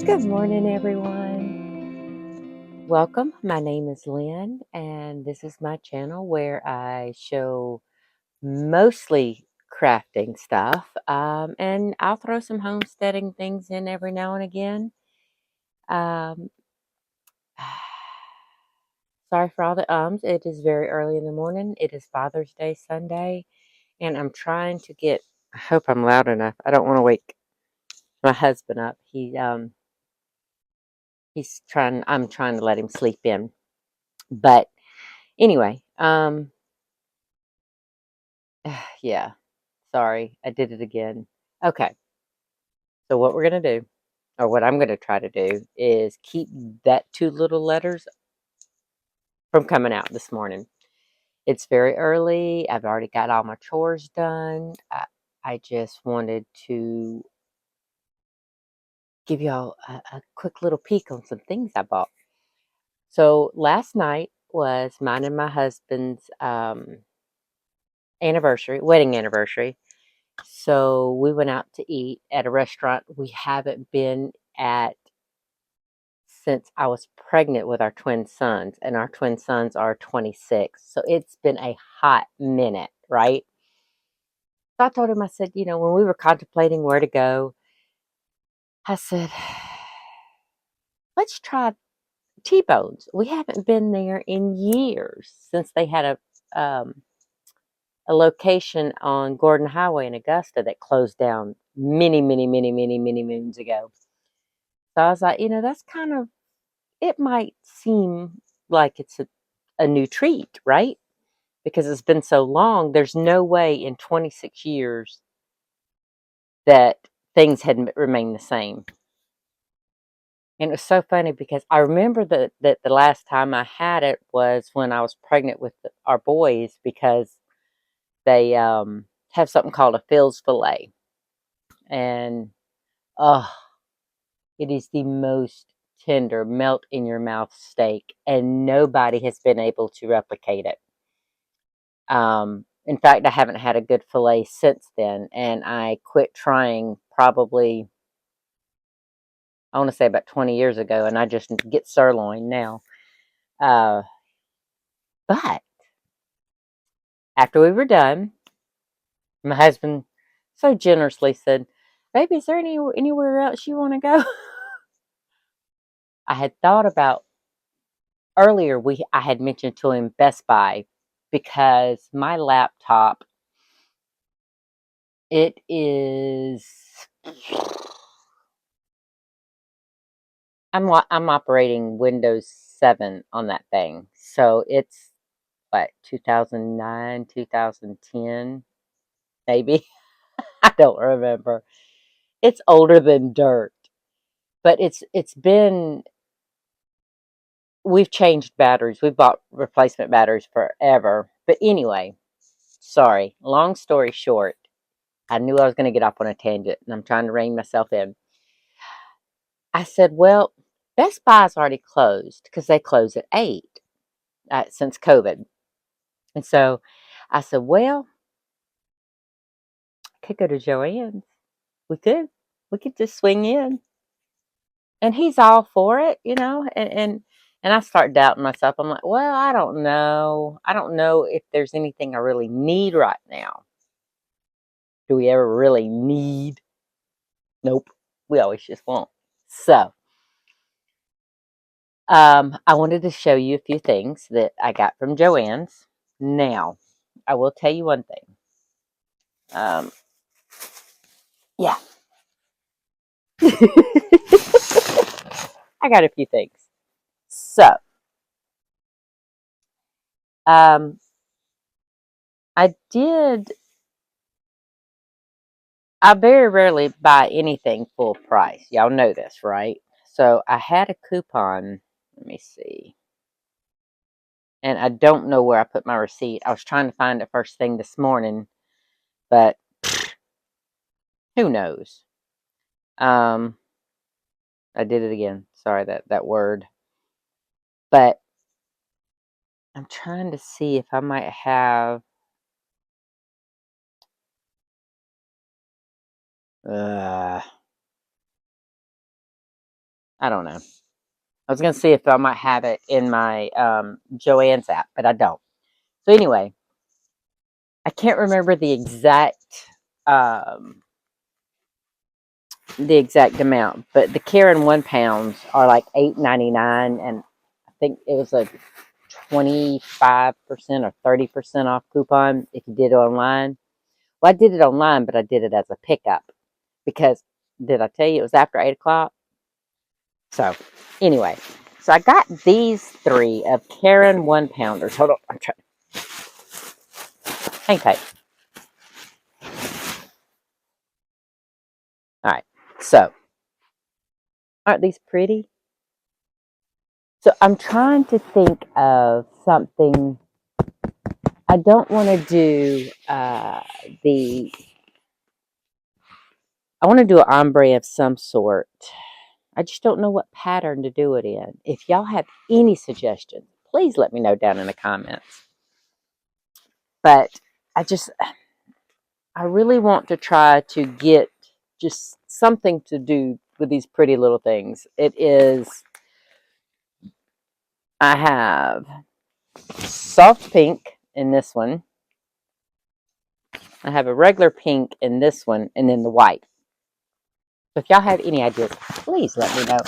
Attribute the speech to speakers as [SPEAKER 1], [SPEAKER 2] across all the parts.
[SPEAKER 1] Good morning, everyone. Welcome. My name is Lynn, and this is my channel where I show mostly crafting stuff, and I'll throw some homesteading things in every now and again. Um, Sorry for all the ums. It is very early in the morning. It is Father's Day Sunday, and I'm trying to get. I hope I'm loud enough. I don't want to wake my husband up. He's trying. I'm trying to let him sleep in, but anyway, yeah, sorry, I did it again. Okay, so what we're going to do, or what I'm going to try to do, is keep that two little letters from coming out this morning. It's very early. I've already got all my chores done. I just wanted to give y'all a quick little peek on some things I bought. So last night was mine and my husband's wedding anniversary. So we went out to eat at a restaurant we haven't been at since I was pregnant with our twin sons, and our twin sons are 26. So it's been a hot minute, right? So I told him, I said, when we were contemplating where to go, I said, let's try T-Bones. We haven't been there in years since they had a location on Gordon Highway in Augusta that closed down many, many, many, many, many moons ago. So I was like, that's kind of, it might seem like it's a new treat, right? Because it's been so long. There's no way in 26 years that things had remained the same. And it was so funny because I remember that the last time I had it was when I was pregnant with our boys, because they have something called a Phil's fillet. And oh, it is the most tender, melt in your mouth steak, and nobody has been able to replicate it. In fact, I haven't had a good fillet since then, and I quit trying probably, I want to say about 20 years ago, and I just get sirloin now. Uh, but after we were done, my husband so generously said, "Baby, is there anywhere else you want to go?" I had thought about earlier. I had mentioned to him Best Buy, because my laptop, it is. I'm operating Windows 7 on that thing. So it's what, 2009, 2010, maybe. I don't remember. It's older than dirt. But it's been we've changed batteries. We've bought replacement batteries forever. But anyway, sorry. Long story short, I knew I was going to get off on a tangent, and I'm trying to rein myself in. I said, well, Best Buy's already closed because they close at 8 since COVID. And so I said, well, I could go to JOANN's. We could. We could just swing in. And he's all for it, and I start doubting myself. I'm like, well, I don't know. I don't know if there's anything I really need right now. Do we ever really need? Nope. We always just want. So, I wanted to show you a few things that I got from JOANN's. Now, I will tell you one thing. Yeah. I got a few things. So, um, I did. I very rarely buy anything full price. Y'all know this, right? So I had a coupon. Let me see. And I don't know where I put my receipt. I was trying to find it first thing this morning, but who knows? Um, I did it again. Sorry, that word. But I'm trying to see if I might have. Uh, I don't know. I was going to see if I might have it in my JOANNs app, but I don't. So anyway, I can't remember um, the exact amount, but the Karen 1 pounds are like $8.99, and I think it was a 25% or 30% off coupon if you did it online. Well, I did it online, but I did it as a pickup because, did I tell you it was after 8 o'clock? So anyway, so I got these 3 of Karen 1 pounders. Hold on, I'm trying. Hang tight. All right. So aren't these pretty? So I'm trying to think of something. I don't want to do the. I want to do an ombre of some sort. I just don't know what pattern to do it in. If y'all have any suggestions, please let me know down in the comments. But I just, I really want to try to get just something to do with these pretty little things. It is, I have soft pink in this one. I have a regular pink in this one, and then the white. So if y'all have any ideas, please let me know.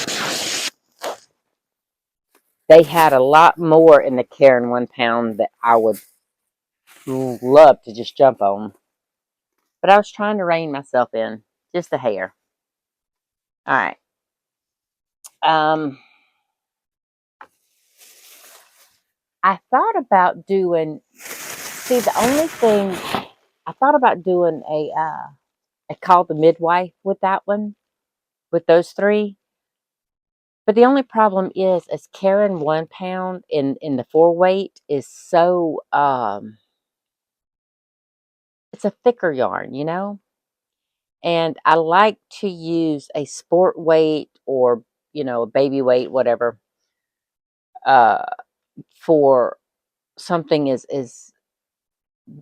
[SPEAKER 1] They had a lot more in the Karen 1 pound that I would love to just jump on. But I was trying to rein myself in. Just a hair. All right. I thought about doing, see, the only thing, I thought about doing a call the midwife with that one, with those 3. But the only problem is Karen 1 pound in the 4 weight is so, it's a thicker yarn, you know? And I like to use a sport weight or, a baby weight, whatever, uh, for something as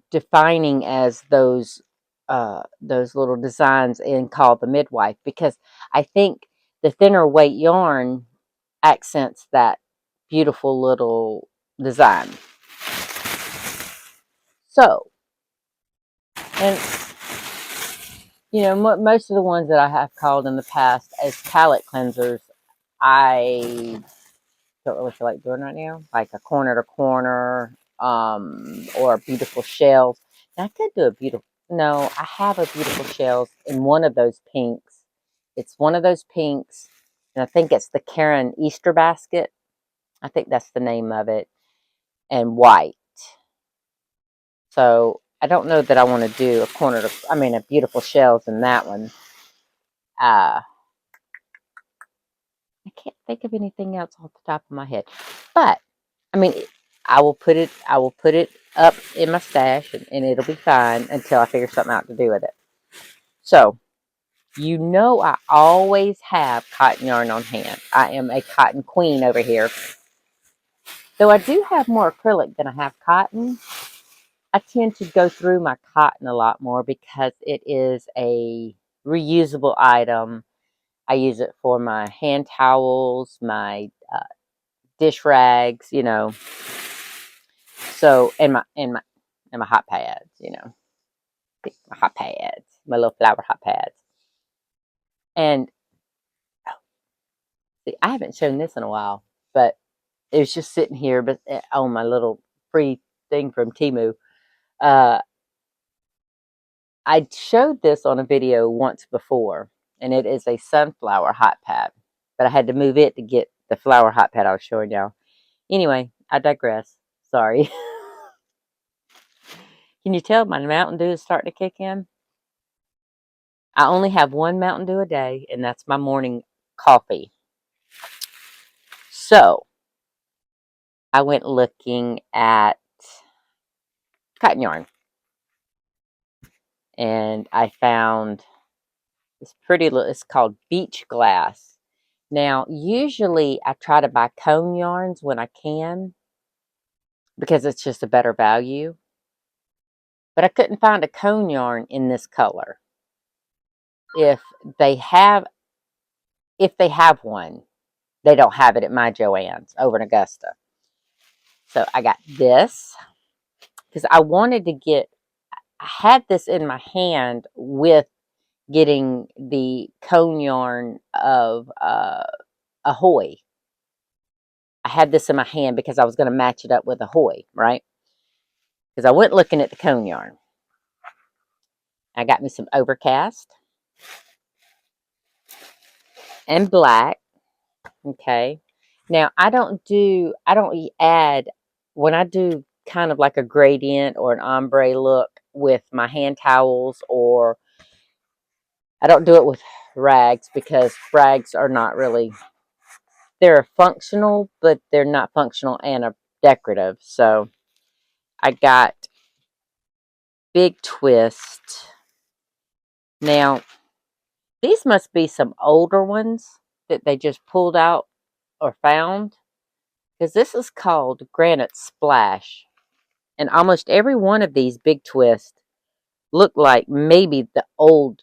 [SPEAKER 1] defining as those little designs in Call the Midwife, because I think the thinner weight yarn accents that beautiful little design. So, and most of the ones that I have called in the past as palette cleansers, I don't really feel like doing right now, like a corner to corner, or beautiful shells. And I could do a beautiful, no, I have a beautiful shells in one of those pinks. It's one of those pinks, and I think it's the Karen Easter basket. I think that's the name of it, and white. So I don't know that I want to do a beautiful shells in that one. I can't think of anything else off the top of my head, but I mean, I will put it up in my stash, and it'll be fine until I figure something out to do with it. So, I always have cotton yarn on hand. I am a cotton queen over here. Though I do have more acrylic than I have cotton, I tend to go through my cotton a lot more because it is a reusable item. I use it for my hand towels, my dish rags, So, and my hot pads, my hot pads, my little flower hot pads. And see, I haven't shown this in a while, but it was just sitting here, but on my little free thing from Temu. Uh, I showed this on a video once before, and it is a sunflower hot pad, but I had to move it to get the flower hot pad I was showing y'all. Anyway, I digress. Sorry. Can you tell my Mountain Dew is starting to kick in? I only have one Mountain Dew a day, and that's my morning coffee. So, I went looking at cotton yarn, and I found this pretty little, it's called Beach Glass. Now, usually I try to buy cone yarns when I can because it's just a better value, but I couldn't find a cone yarn in this color. If they have one, They don't have it at my JOANNs over in Augusta. So I got this because I wanted to get, I had this in my hand with getting the cone yarn of Ahoy. I had this in my hand because I was going to match it up with Ahoy, right? Because I went looking at the cone yarn. I got me some Overcast and black. Okay. Now I don't add, when I do kind of like a gradient or an ombre look with my hand towels, or I don't do it with rags because rags are not really, they're functional, but they're not functional and are decorative. So I got Big Twist. Now, these must be some older ones that they just pulled out or found, because this is called Granite Splash. And almost every one of these Big Twist look like maybe the old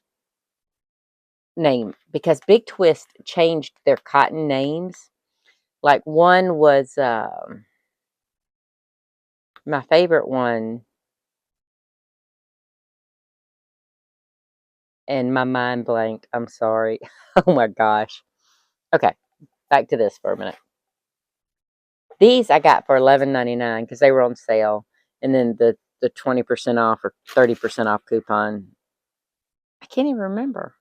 [SPEAKER 1] name, because Big Twist changed their cotton names. Like one was my favorite one, and my mind blanked. I'm sorry. Oh my gosh. Okay, back to this for a minute. These I got for $11.99 because they were on sale, and then the 20% off or 30% off coupon. I can't even remember.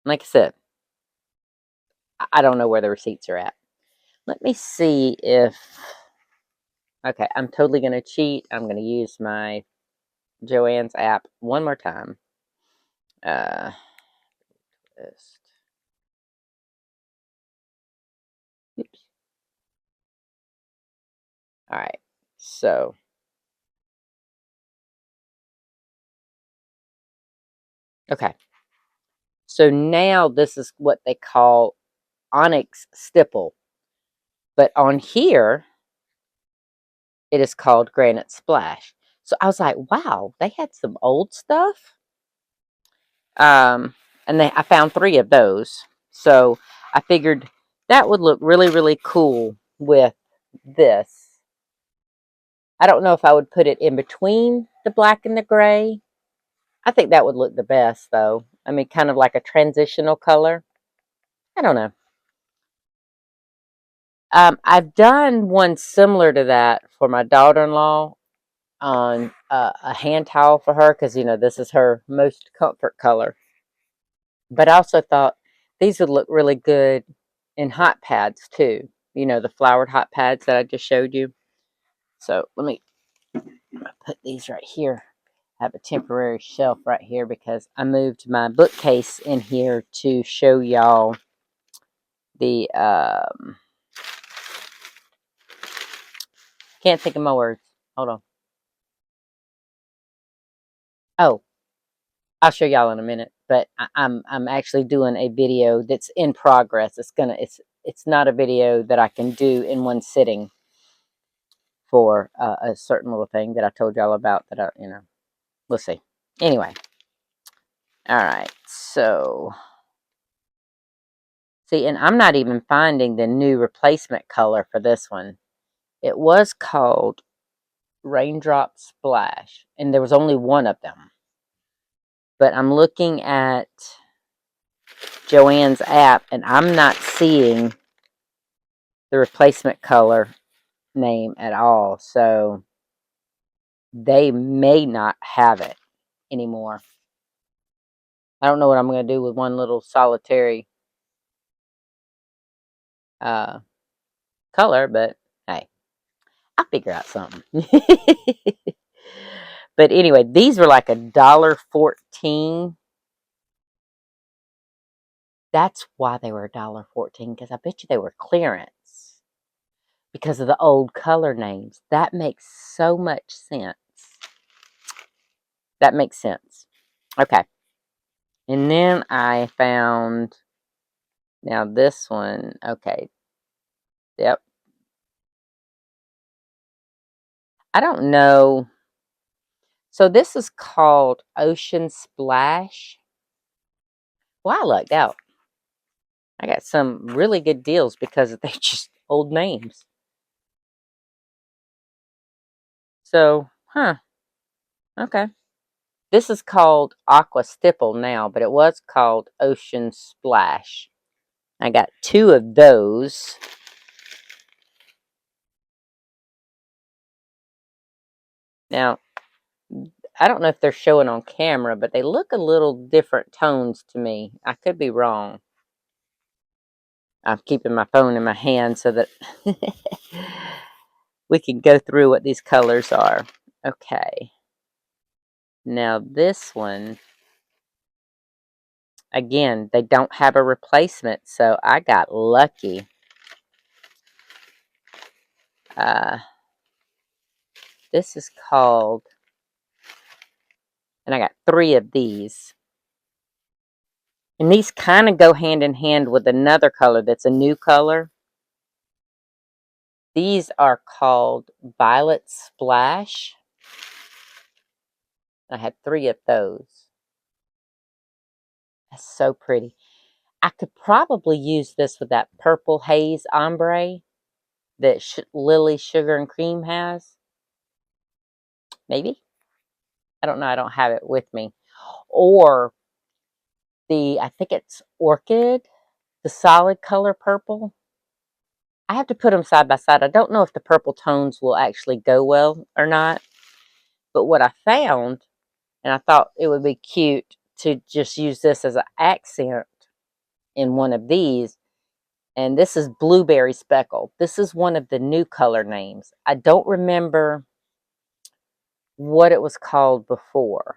[SPEAKER 1] Like I said, I don't know where the receipts are at. Let me see if. Okay, I'm totally going to cheat. I'm going to use my JOANN's app one more time. Uh, Oops. All right. So, okay. So now this is what they call onyx stipple. But on here, it is called Granite Splash. So I was like, wow, they had some old stuff. Um, and I found 3 of those. So I figured that would look really, really cool with this. I don't know if I would put it in between the black and the gray. I think that would look the best, though. I mean, kind of like a transitional color. I don't know. I've done one similar to that for my daughter-in-law on a hand towel for her because, this is her most comfort color. But I also thought these would look really good in hot pads, too. The flowered hot pads that I just showed you. So let me put these right here. I have a temporary shelf right here because I moved my bookcase in here to show y'all the can't think of my words. Hold on. Oh, I'll show y'all in a minute. But I'm actually doing a video that's in progress. It's not a video that I can do in one sitting for a certain little thing that I told y'all about that we'll see. Anyway, all right. So see, and I'm not even finding the new replacement color for this one. It was called Raindrop Splash, and there was only one of them. But I'm looking at JOANN's app, and I'm not seeing the replacement color name at all. So they may not have it anymore. I don't know what I'm going to do with one little solitary uh, color, but hey, I'll figure out something. But anyway, these were like $1.14. That's why they were $1.14, because I bet you they were clearance because of the old color names. That makes so much sense. That makes sense. Okay. And then I found, now this one, okay. Yep. I don't know. So this is called Ocean Splash. Well, I lucked out. I got some really good deals because they're just old names. So, okay. This is called Aqua Stipple now, but it was called Ocean Splash. I got 2 of those. Now, I don't know if they're showing on camera, but they look a little different tones to me. I could be wrong. I'm keeping my phone in my hand so that we can go through what these colors are. Okay. Now this one, again, they don't have a replacement, so I got lucky. This is called, and I got 3 of these. And these kind of go hand in hand with another color that's a new color. These are called Violet Splash. I had 3 of those. That's so pretty. I could probably use this with that purple haze ombre that Lily Sugar and Cream has. Maybe. I don't know. I don't have it with me. Or I think it's Orchid, the solid color purple. I have to put them side by side. I don't know if the purple tones will actually go well or not. But what I found, and I thought it would be cute to just use this as an accent in one of these, and this is Blueberry Speckle. This is one of the new color names. I don't remember what it was called before.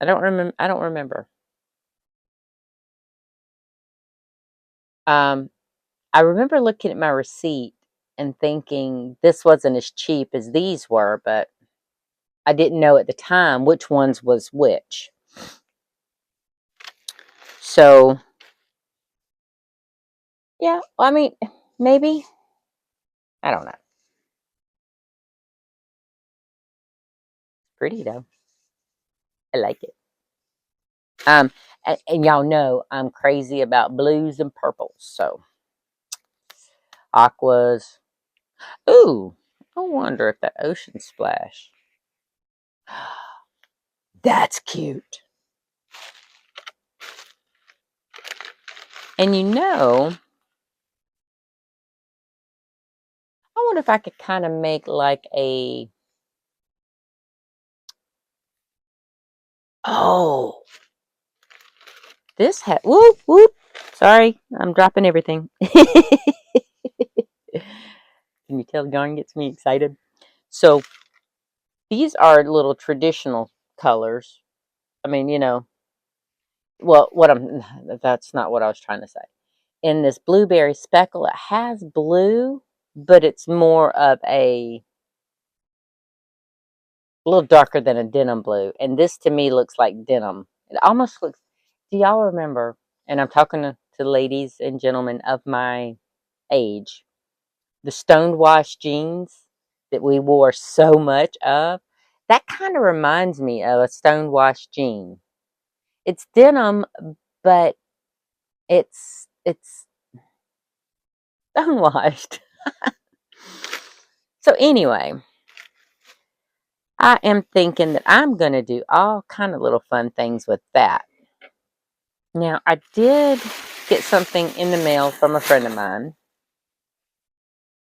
[SPEAKER 1] I don't remember. I remember looking at my receipt and thinking this wasn't as cheap as these were, but I didn't know at the time which ones was which. So, yeah, I mean, maybe. I don't know. Pretty though. I like it. Um, and y'all know I'm crazy about blues and purples, so aquas. Ooh, I wonder if that Ocean Splash. That's cute. And I wonder if I could kind of make like a. Oh, this had. Whoop, whoop. Sorry, I'm dropping everything. Can you tell Yarn gets me excited? So these are little traditional colors. I mean, well, that's not what I was trying to say. In this Blueberry Speckle, it has blue, but it's more of a little darker than a denim blue. And this to me looks like denim. It almost looks, do y'all remember? And I'm talking to ladies and gentlemen of my age, the stoned jeans that we wore so much of. That kind of reminds me of a stoned jean. It's denim, but it's stonewashed. So anyway, I am thinking that I'm going to do all kind of little fun things with that. Now, I did get something in the mail from a friend of mine,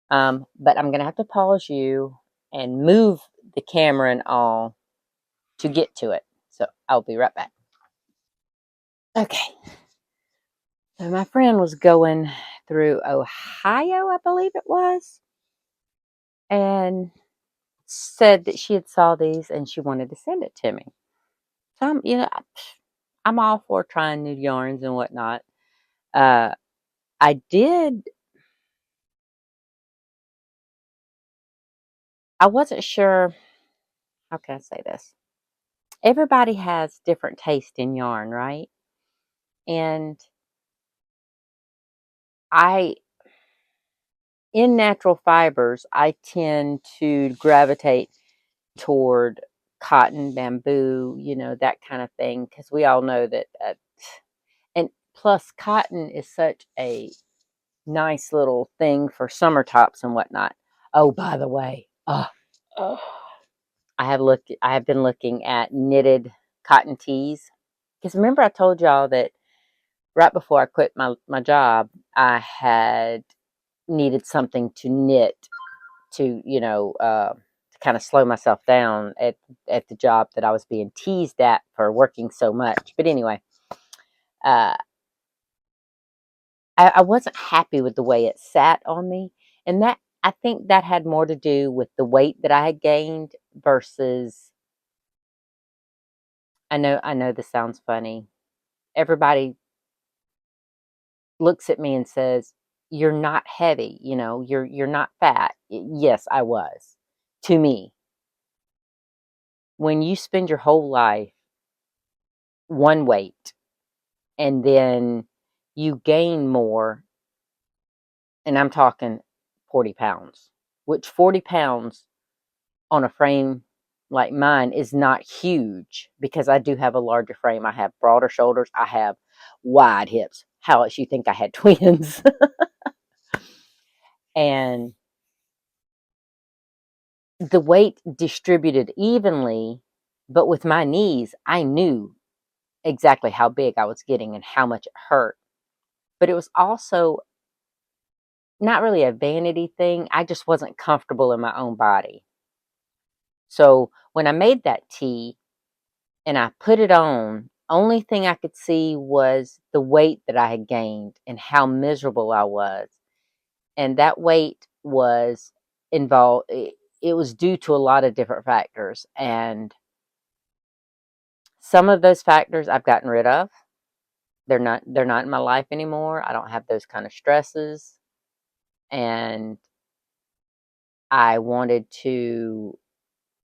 [SPEAKER 1] but I'm going to have to pause you and move the camera and all to get to it. So I'll be right back. Okay. So my friend was going through Ohio, I believe it was, and said that she had saw these and she wanted to send it to me. So I'm all for trying new yarns and whatnot. Uh, I did. I wasn't sure. How can I say this? Everybody has different taste in yarn, right? And I, in natural fibers, I tend to gravitate toward cotton, bamboo, that kind of thing, because we all know that, and plus cotton is such a nice little thing for summer tops and whatnot. Oh, by the way, oh, I have been looking at knitted cotton tees, because remember I told y'all that right before I quit my job, I had needed something to knit to, to kind of slow myself down at the job that I was being teased at for working so much. But anyway, uh, I wasn't happy with the way it sat on me, and that I think that had more to do with the weight that I had gained versus. I know this sounds funny. Everybody looks at me and says, "You're not heavy, you're not fat." Yes, I was. To me, when you spend your whole life one weight and then you gain more, and I'm talking 40 pounds, which 40 pounds on a frame like mine is not huge because I do have a larger frame. I have broader shoulders. I have wide hips. How else you think I had twins? And the weight distributed evenly, but with my knees, I knew exactly how big I was getting and how much it hurt. But it was also not really a vanity thing. I just wasn't comfortable in my own body. So when I made that tea and I put it on, only thing I could see was the weight that I had gained and how miserable I was. And that weight was involved, it was due to a lot of different factors. And some of those factors I've gotten rid of. They're not in my life anymore. I don't have those kind of stresses. And I wanted to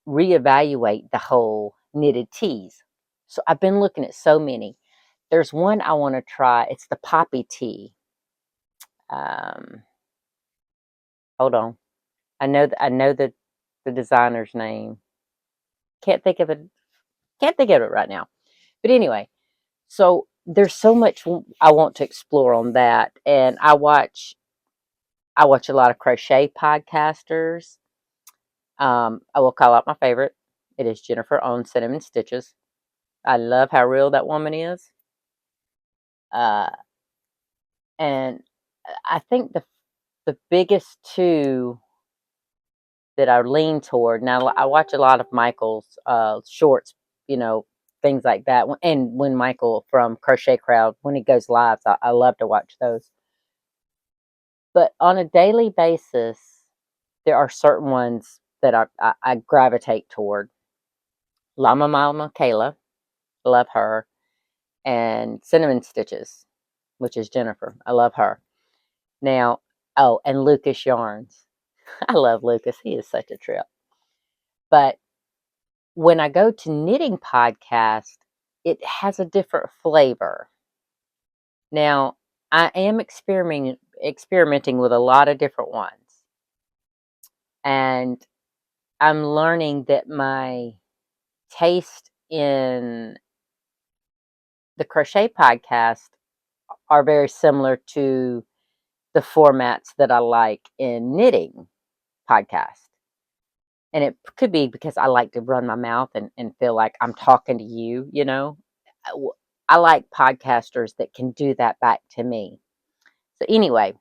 [SPEAKER 1] reevaluate the whole knitted teas. So I've been looking at so many. There's one I want to try. It's the poppy tea. Um, Hold on. I know the designer's name. Can't think of it. Can't think of it right now. But anyway, so there's so much I want to explore on that, and I watch a lot of crochet podcasters. I will call out my favorite. It is Jennifer on Cinnamon Stitches. I love how real that woman is. Uh, and I think the biggest two that I lean toward now, I watch a lot of Michael's shorts, you know, things like that. And when Michael from Crochet Crowd, when he goes live, I love to watch those. But on a daily basis, there are certain ones that I gravitate toward. Llama Mama Kayla, love her, and Cinnamon Stitches, which is Jennifer. I love her. Now, oh, and Lucas Yarns. I love Lucas. He is such a trip. But when I go to knitting podcast, it has a different flavor. Now, I am experimenting with a lot of different ones. And I'm learning that my taste in the crochet podcast are very similar to the formats that I like in knitting podcast. And it could be because I like to run my mouth and feel like I'm talking to you. I like podcasters that can do that back to me. So anyway,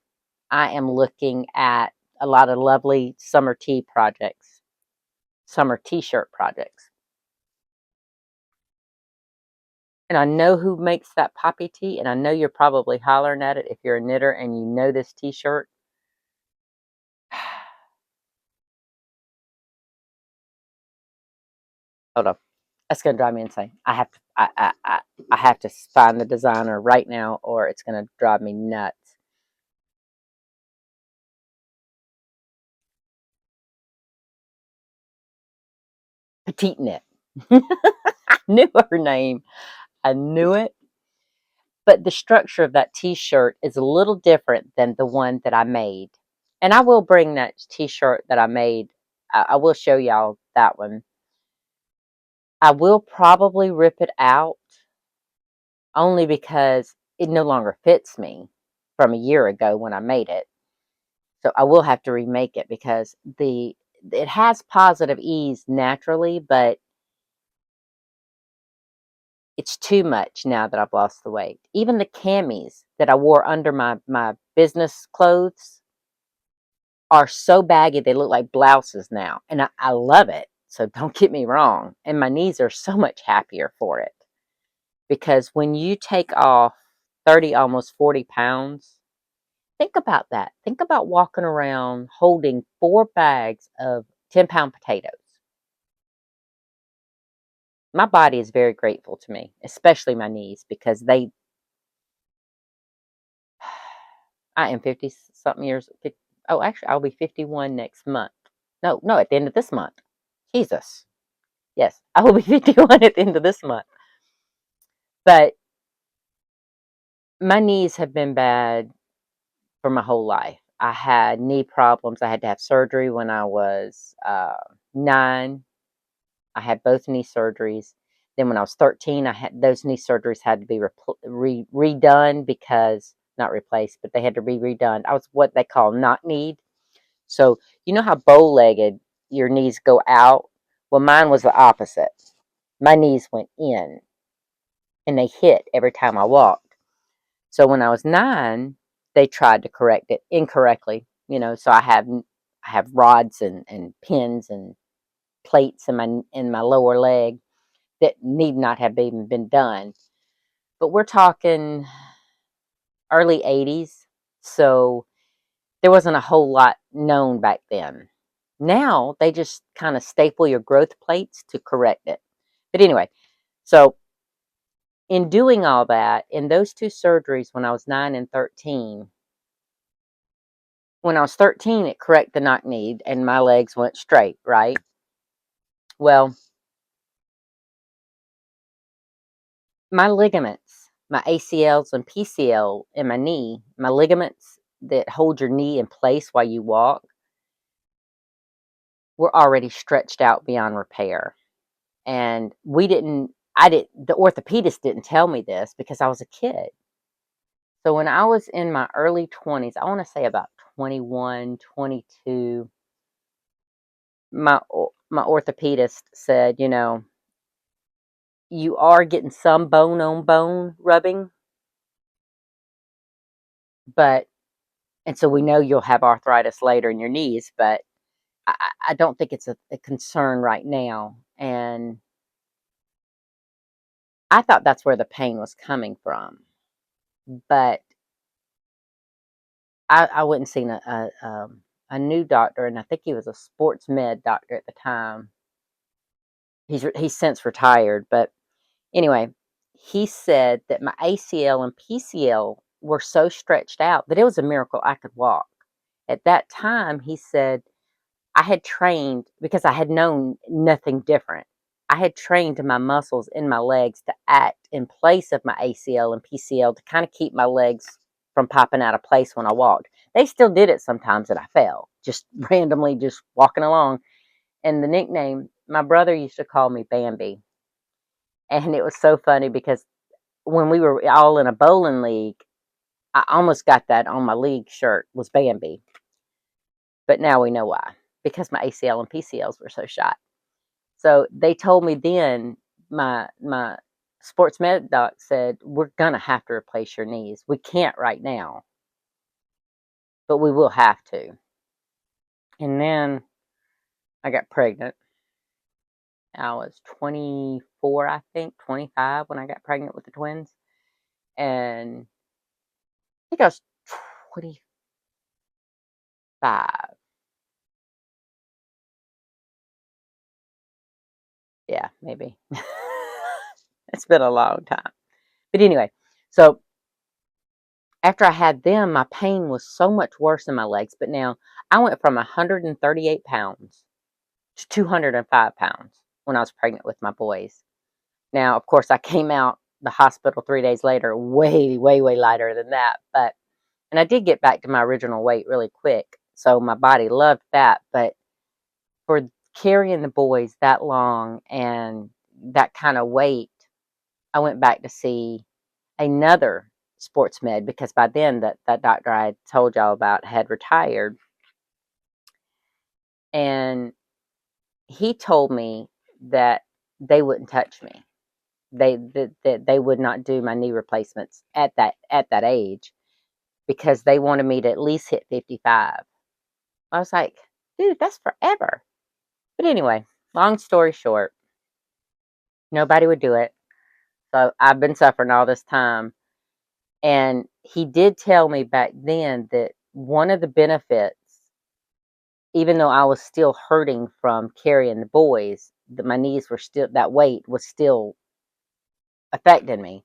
[SPEAKER 1] I am looking at a lot of lovely summer tea projects, summer t-shirt projects. And I know who makes that poppy tea, and I know you're probably hollering at it if you're a knitter and you know this t-shirt. Hold on. That's gonna drive me insane. I have to find the designer right now, or it's gonna drive me nuts. Petite Knit. I knew her name. I knew it. But the structure of that t-shirt is a little different than the one that I made. And I will bring that t-shirt that I made. I will show y'all that one. I will probably rip it out only because it no longer fits me from a year ago when I made it. So I will have to remake it because it has positive ease naturally, but it's too much now that I've lost the weight. Even the camis that I wore under my business clothes are so baggy they look like blouses now, and I love it. So don't get me wrong, and my knees are so much happier for it because when you take off 30, almost 40 pounds, think about that. Think about walking around holding 4 bags of 10-pound potatoes. My body is very grateful to me, especially my knees, because I am 50 something years. Oh, actually, I'll be 51 next month. No, no, at the end of this month. Jesus. Yes, I will be 51 at the end of this month. But my knees have been bad for my whole life. I had knee problems. I had to have surgery when I was 9. I had both knee surgeries. Then when I was 13, I had those knee surgeries had to be redone because not replaced, but they had to be redone. I was what they call knock-kneed. So you know how bow-legged your knees go out? Well, mine was the opposite. My knees went in and they hit every time I walked. So when I was 9, they tried to correct it incorrectly. So I have rods and pins and plates in my lower leg that need not have even been done. But we're talking early 80s, so there wasn't a whole lot known back then. Now they just kind of staple your growth plates to correct it. But anyway, so in doing all that, in those 2 surgeries when I was 9 and 13, when I was 13, it corrected the knock knee and my legs went straight, right? Well, my ligaments, my ACLs and PCL in my knee, my ligaments that hold your knee in place while you walk, were already stretched out beyond repair. And the orthopedist didn't tell me this because I was a kid. So when I was in my early 20s, I want to say about 21, 22, my orthopedist said, you are getting some bone on bone rubbing, but and so we know you'll have arthritis later in your knees, but I don't think it's a concern right now. And I thought that's where the pain was coming from, but I went and seen a new doctor, and I think he was a sports med doctor at the time. He's since retired, but anyway, he said that my ACL and PCL were so stretched out that it was a miracle I could walk. At that time, he said, I had trained because I had known nothing different. I had trained my muscles in my legs to act in place of my ACL and PCL to kind of keep my legs from popping out of place when I walked. They still did it sometimes that I fell, just randomly just walking along. And the nickname, my brother used to call me Bambi. And it was so funny because when we were all in a bowling league, I almost got that on my league shirt was Bambi. But now we know why. Because my ACL and PCLs were so shot. So they told me then, my sports med doc said, we're gonna have to replace your knees. We can't right now, but we will have to. And then I got pregnant. I was 24, I think, 25 when I got pregnant with the twins. And I think I was 25. Yeah, maybe. It's been a long time. But anyway, so after I had them, my pain was so much worse in my legs. But now I went from 138 pounds to 205 pounds when I was pregnant with my boys. Now, of course, I came out the hospital 3 days later, way, way, way lighter than that. And I did get back to my original weight really quick. So my body loved that. But for carrying the boys that long and that kind of weight, I went back to see another sports med, because by then that doctor I had told y'all about had retired, and he told me that they wouldn't touch me. They would not do my knee replacements at that age, because they wanted me to at least hit 55. I was like, dude, that's forever. But anyway, long story short, nobody would do it. So I've been suffering all this time. And he did tell me back then that one of the benefits, even though I was still hurting from carrying the boys, that my knees were still, that weight was still affecting me.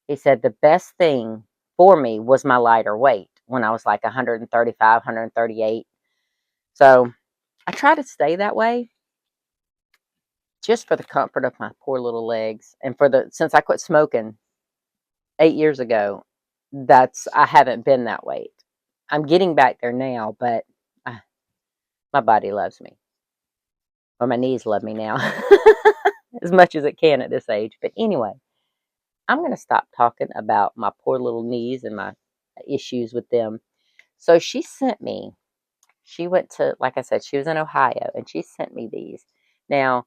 [SPEAKER 1] He said the best thing for me was my lighter weight when I was like 135, 138. So I try to stay that way, just for the comfort of my poor little legs, and since I quit smoking 8 years ago, I haven't been that weight. I'm getting back there now, but uh, my body loves me, or my knees love me now, as much as it can at this age. But anyway, I'm going to stop talking about my poor little knees and my issues with them. So she went to, like I said, she was in Ohio, and she sent me these. Now,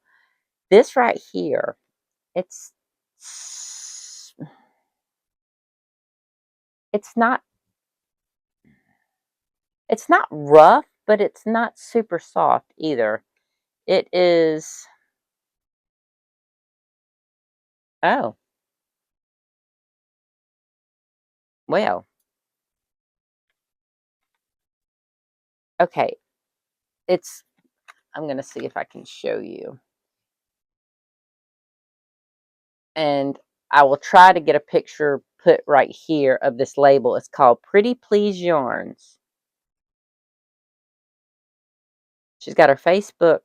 [SPEAKER 1] this right here, it's it's not it's not rough, but it's not super soft either. It is, oh, well, okay. It's, I'm going to see if I can show you. And I will try to get a picture put right here of this label. It's called Pretty Please Yarns. She's got her Facebook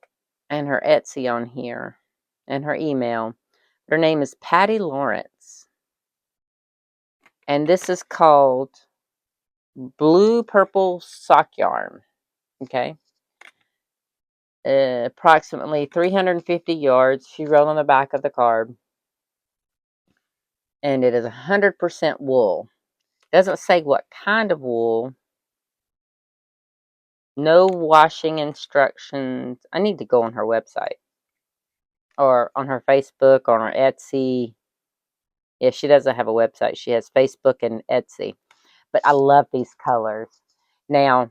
[SPEAKER 1] and her Etsy on here, and her email. Her name is Patty Lawrence. And this is called Blue Purple Sock Yarn. Okay. Approximately 350 yards. She wrote on the back of the card. And it is 100% wool. Doesn't say what kind of wool. No washing instructions. I need to go on her website, or on her Facebook, or on her Etsy. Yeah, she doesn't have a website. She has Facebook and Etsy. But I love these colors. Now,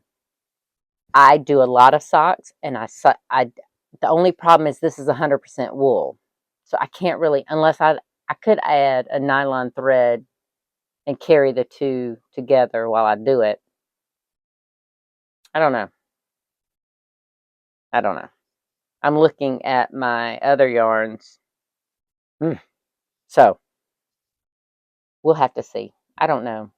[SPEAKER 1] I do a lot of socks, and the only problem is this is 100% wool. So I can't really, unless I could add a nylon thread and carry the two together while I do it. I don't know. I don't know. I'm looking at my other yarns. So we'll have to see. I don't know.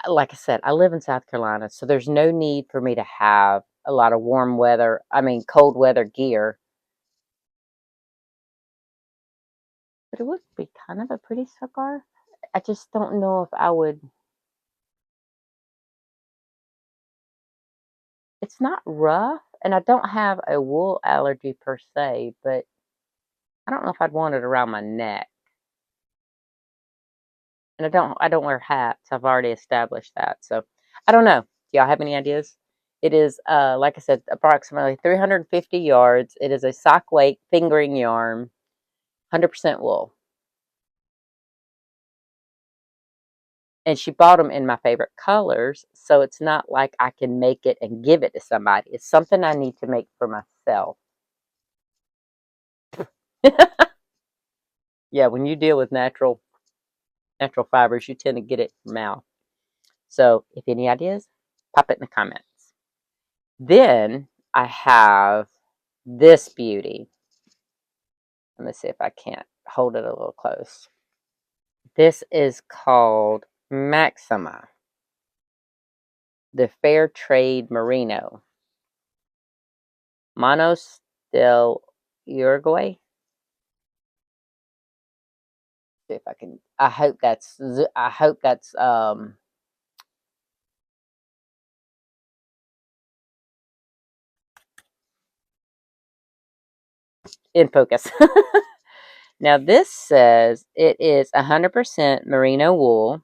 [SPEAKER 1] Like I said, I live in South Carolina, so there's no need for me to have a lot of cold weather gear. But it would be kind of a pretty scarf. I just don't know if I would. It's not rough, and I don't have a wool allergy per se, but I don't know if I'd want it around my neck. And I don't wear hats. I've already established that. So I don't know. Do y'all have any ideas? It is, like I said, approximately 350 yards. It is a sock weight fingering yarn, 100% wool. And she bought them in my favorite colors, so it's not like I can make it and give it to somebody. It's something I need to make for myself. Yeah, when you deal with natural fibers, you tend to get it from mouth. So if any ideas, pop it in the comments. Then I have this beauty. Let me see if I can't hold it a little close. This is called Maxima, the Fair Trade Merino. Manos del Uruguay. See if I can. I hope that's in focus. Now this says it is 100% merino wool.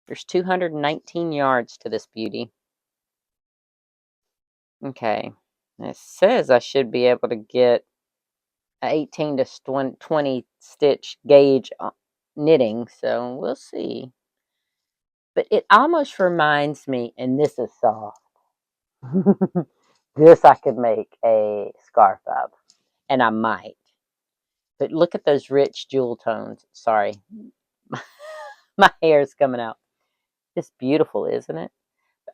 [SPEAKER 1] There's 219 yards to this beauty. Okay. It says I should be able to get a 18 to 20 stitch gauge knitting, so we'll see. But it almost reminds me, and this is soft. This I could make a scarf of, and I might. But look at those rich jewel tones. Sorry, my hair is coming out. It's beautiful, isn't it?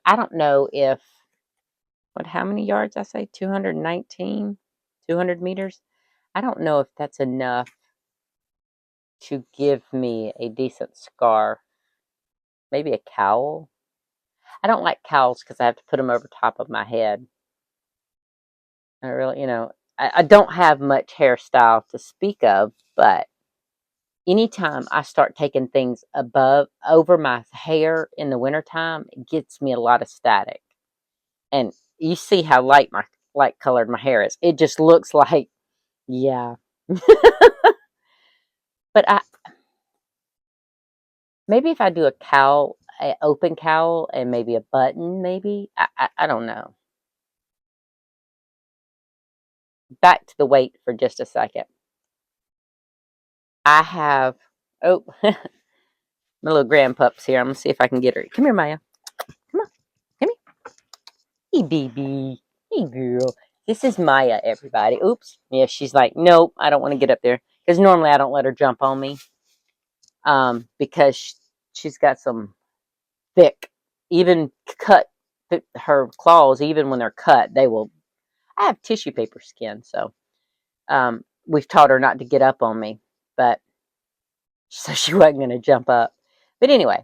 [SPEAKER 1] I don't know if, how many yards I say? 219? 200 meters? I don't know if that's enough to give me a decent scarf. Maybe a cowl? I don't like cowls because I have to put them over top of my head. I really, I don't have much hairstyle to speak of, but anytime I start taking things over my hair in the wintertime, it gets me a lot of static. And you see how light colored my hair is. It just looks like, yeah. But maybe if I do a cowl, a open cowl, and maybe a button, maybe I don't know. Back to the weight for just a second. I have, oh, my little grandpup's here. I'm gonna see if I can get her. Come here, Maya. Come on, come here. Hey, baby. Hey, girl. This is Maya, everybody. Oops. Yeah, she's like, nope, I don't want to get up there because normally I don't let her jump on me. Because she's got some thick, even cut her claws. Even when they're cut, they will. I have tissue paper skin, so we've taught her not to get up on me, but so she wasn't going to jump up. But anyway,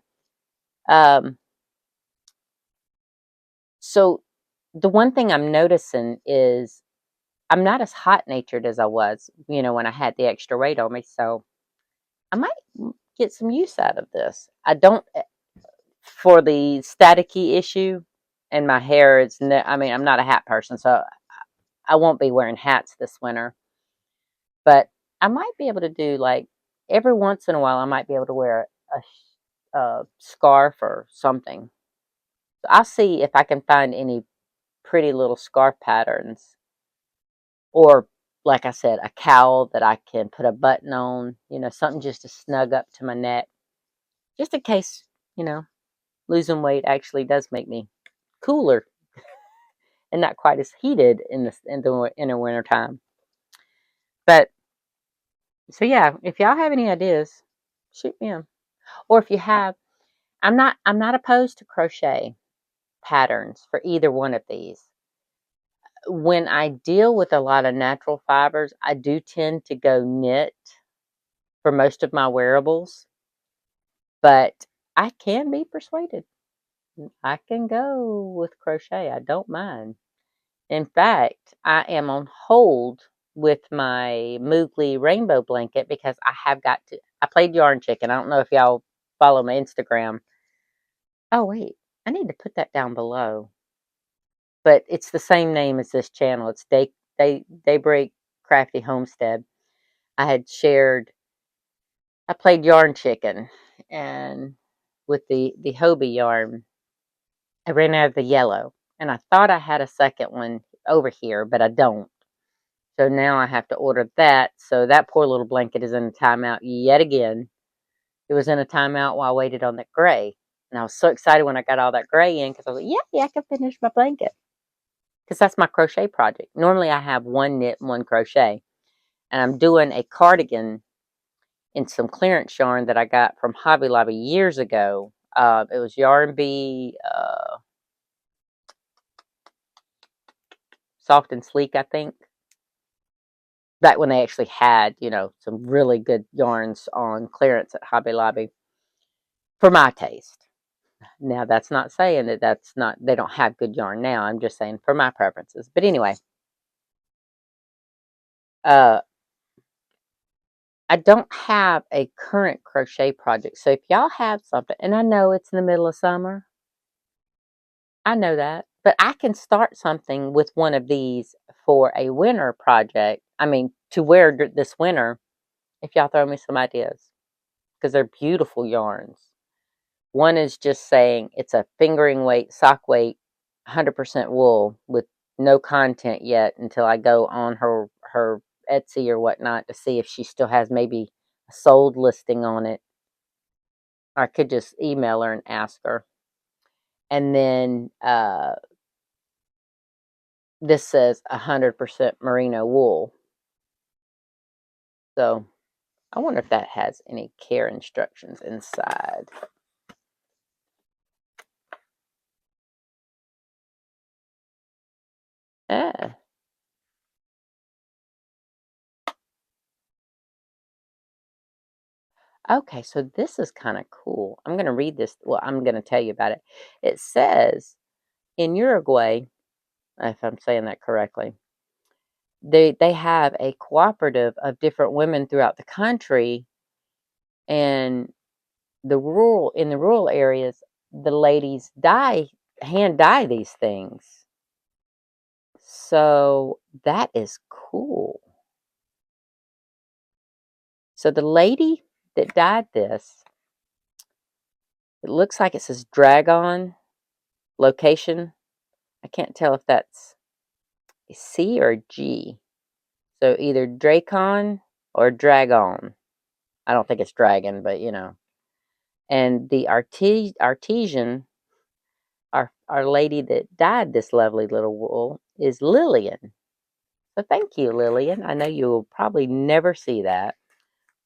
[SPEAKER 1] so the one thing I'm noticing is I'm not as hot natured as I was, when I had the extra weight on me. So I might get some use out of this. I don't, for the staticky issue, and my hair is, I'm not a hat person, so I won't be wearing hats this winter. But I might be able to do, like, every once in a while, I might be able to wear a scarf or something. So I'll see if I can find any pretty little scarf patterns, or, like I said, a cowl that I can put a button on, something just to snug up to my neck, just in case, losing weight actually does make me cooler and not quite as heated in the winter time. But so yeah, if y'all have any ideas, shoot me them. Or if you have, I'm not opposed to crochet patterns for either one of these. When I deal with a lot of natural fibers, I do tend to go knit for most of my wearables, but I can be persuaded. I can go with crochet. I don't mind. In fact, I am on hold with my Moogly rainbow blanket because I played Yarn Chicken. I don't know if y'all follow my Instagram. Oh, wait, I need to put that down below. But it's the same name as this channel. It's Daybreak Crafty Homestead. I played Yarn Chicken, and with the Hobie yarn, I ran out of the yellow, and I thought I had a second one over here, but I don't. So now I have to order that. So that poor little blanket is in a timeout yet again. It was in a timeout while I waited on that gray. And I was so excited when I got all that gray in because I was like, yeah, I can finish my blanket. Because that's my crochet project. Normally I have one knit and one crochet. And I'm doing a cardigan in some clearance yarn that I got from Hobby Lobby years ago. It was Yarn Bee Soft and Sleek, I think. Back when they actually had, some really good yarns on clearance at Hobby Lobby for my taste. Now, that's not saying they don't have good yarn now. I'm just saying for my preferences. But anyway, uh, I don't have a current crochet project. So if y'all have something, and I know it's in the middle of summer, I know that, but I can start something with one of these for a winter project. I mean, to wear this winter. if y'all throw me some ideas, because they're beautiful yarns. One is just saying it's a fingering weight, sock weight, 100% wool with no content yet until I go on her Etsy or whatnot to see if she still has maybe a sold listing on it. I could just email her and ask her. And then this says 100% merino wool. So I wonder if that has any care instructions inside. Ah, okay, so this is kind of cool. I'm going to read this. Well, I'm going to tell you about it. It says in Uruguay, if I'm saying that correctly, they have a cooperative of different women throughout the country, and in the rural areas, the ladies hand dye these things. So that is cool. So the lady that dyed this, it looks like it says Dragon location. I can't tell if that's a C or a G. So either Dracon or Dragon. I don't think it's dragon, but you know. And the artesian, our lady that dyed this lovely little wool, is Lillian. So thank you, Lillian. I know you will probably never see that,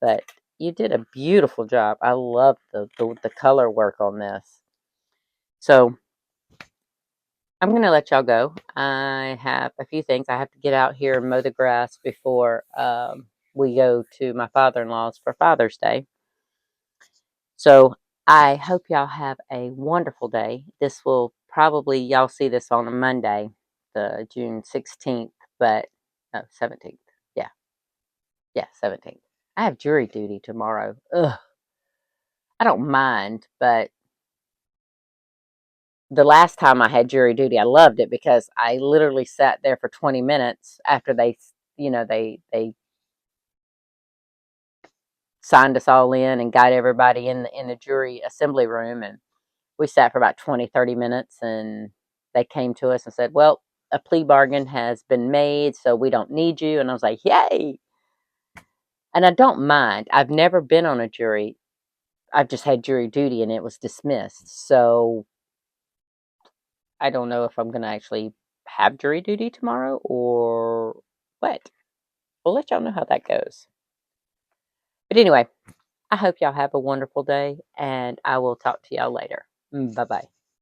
[SPEAKER 1] but you did a beautiful job. I love the color work on this. So I'm going to let y'all go. I have a few things. I have to get out here and mow the grass before we go to my father-in-law's for Father's Day. So I hope y'all have a wonderful day. This will probably, y'all see this on a Monday, the June 16th, but, no, 17th. Yeah, yeah, 17th. I have jury duty tomorrow. Ugh, I don't mind, but the last time I had jury duty, I loved it because I literally sat there for 20 minutes after they signed us all in and got everybody in the jury assembly room, and we sat for about 20, 30 minutes, and they came to us and said, well, a plea bargain has been made, so we don't need you. And I was like, yay. And I don't mind. I've never been on a jury. I've just had jury duty and it was dismissed. So I don't know if I'm going to actually have jury duty tomorrow or what. We'll let y'all know how that goes. But anyway, I hope y'all have a wonderful day, and I will talk to y'all later. Bye-bye.